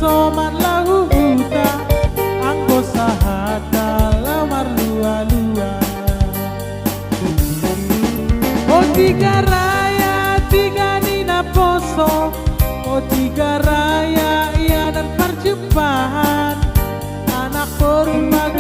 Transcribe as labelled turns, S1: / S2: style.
S1: poso man lahu huta anggo sahata lamar lua-lua. Oh tiga raya tiga nina poso, oh tiga raya iya dan perjumpaan anak korban